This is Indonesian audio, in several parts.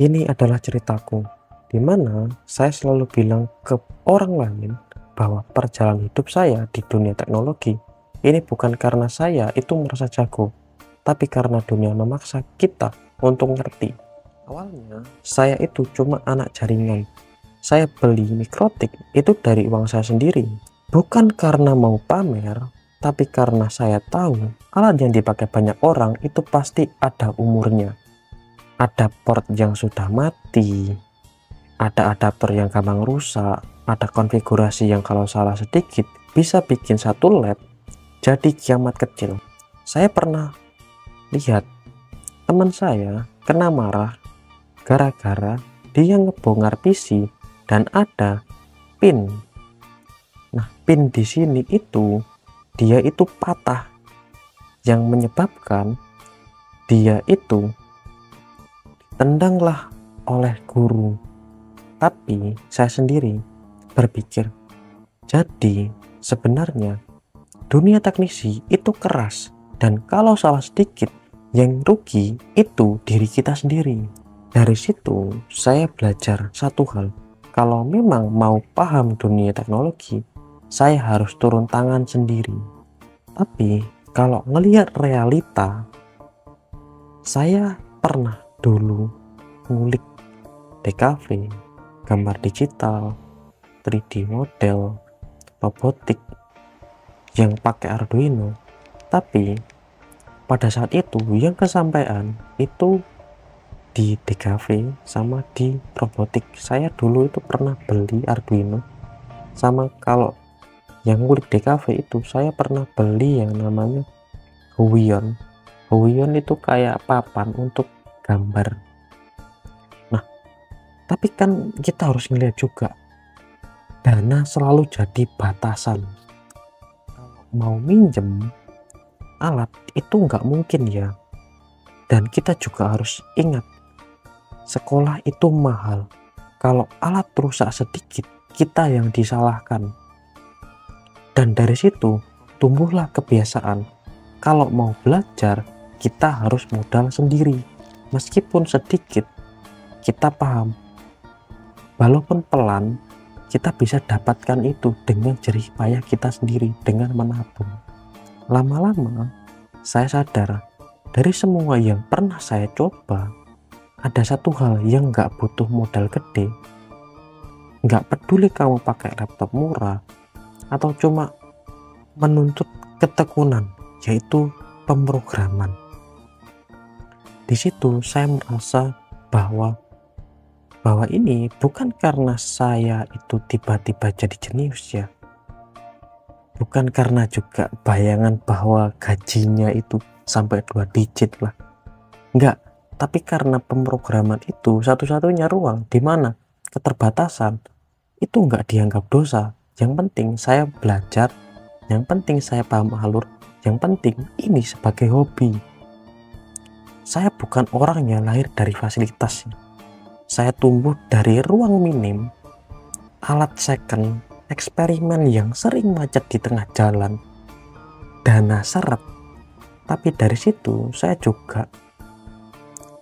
Ini adalah ceritaku, di mana saya selalu bilang ke orang lain bahwa perjalanan hidup saya di dunia teknologi ini bukan karena saya itu merasa jago, tapi karena dunia memaksa kita untuk ngerti. Awalnya, saya itu cuma anak jaringan. Saya beli mikrotik itu dari uang saya sendiri. Bukan karena mau pamer, tapi karena saya tahu alat yang dipakai banyak orang itu pasti ada umurnya. Ada port yang sudah mati, ada adaptor yang gampang rusak, ada konfigurasi yang kalau salah sedikit bisa bikin satu lab jadi kiamat kecil. Saya pernah lihat teman saya kena marah gara-gara dia ngebongkar PC dan ada pin. Nah, pin di sini itu dia itu patah yang menyebabkan dia itu tendanglah oleh guru. Tapi saya sendiri berpikir, jadi sebenarnya dunia teknisi itu keras, dan kalau salah sedikit yang rugi itu diri kita sendiri. Dari situ saya belajar satu hal, kalau memang mau paham dunia teknologi saya harus turun tangan sendiri. Tapi kalau ngelihat realita, saya pernah dulu ngulik DKV, gambar digital, 3D model, robotik yang pakai Arduino. Tapi pada saat itu yang kesampaian itu di DKV sama di robotik. Saya dulu itu pernah beli Arduino, sama kalau yang ngulik DKV itu saya pernah beli yang namanya Huion. Huion itu kayak papan untuk gambar. Nah, tapi kan kita harus ngeliat juga, dana selalu jadi batasan. Kalau mau minjem alat itu nggak mungkin ya. Dan kita juga harus ingat, sekolah itu mahal. Kalau alat rusak sedikit, kita yang disalahkan. Dan dari situ tumbuhlah kebiasaan, kalau mau belajar kita harus modal sendiri. Meskipun sedikit, kita paham, walaupun pelan, kita bisa dapatkan itu dengan jerih payah kita sendiri, dengan menabung. Lama-lama saya sadar, dari semua yang pernah saya coba, ada satu hal yang nggak butuh modal gede. Nggak peduli kamu pakai laptop murah atau cuma menuntut ketekunan, yaitu pemrograman. Di situ saya merasa bahwa ini bukan karena saya itu tiba-tiba jadi jenius ya, bukan karena juga bayangan bahwa gajinya itu sampai 2 digit lah, enggak, tapi karena pemrograman itu satu-satunya ruang di mana keterbatasan itu enggak dianggap dosa. Yang penting saya belajar, yang penting saya paham alur, yang penting ini sebagai hobi. Saya bukan orang yang lahir dari fasilitas. Saya tumbuh dari ruang minim, alat second, eksperimen yang sering macet di tengah jalan, dana seret. Tapi dari situ saya juga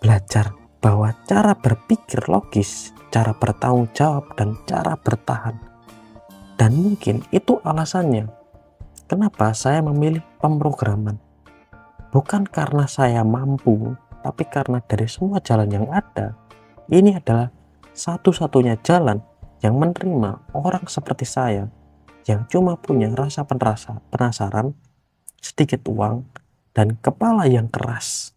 belajar bahwa cara berpikir logis, cara bertanggung jawab, dan cara bertahan. Dan mungkin itu alasannya kenapa saya memilih pemrograman. Bukan karena saya mampu, tapi karena dari semua jalan yang ada, ini adalah satu-satunya jalan yang menerima orang seperti saya, yang cuma punya rasa penasaran, sedikit uang, dan kepala yang keras.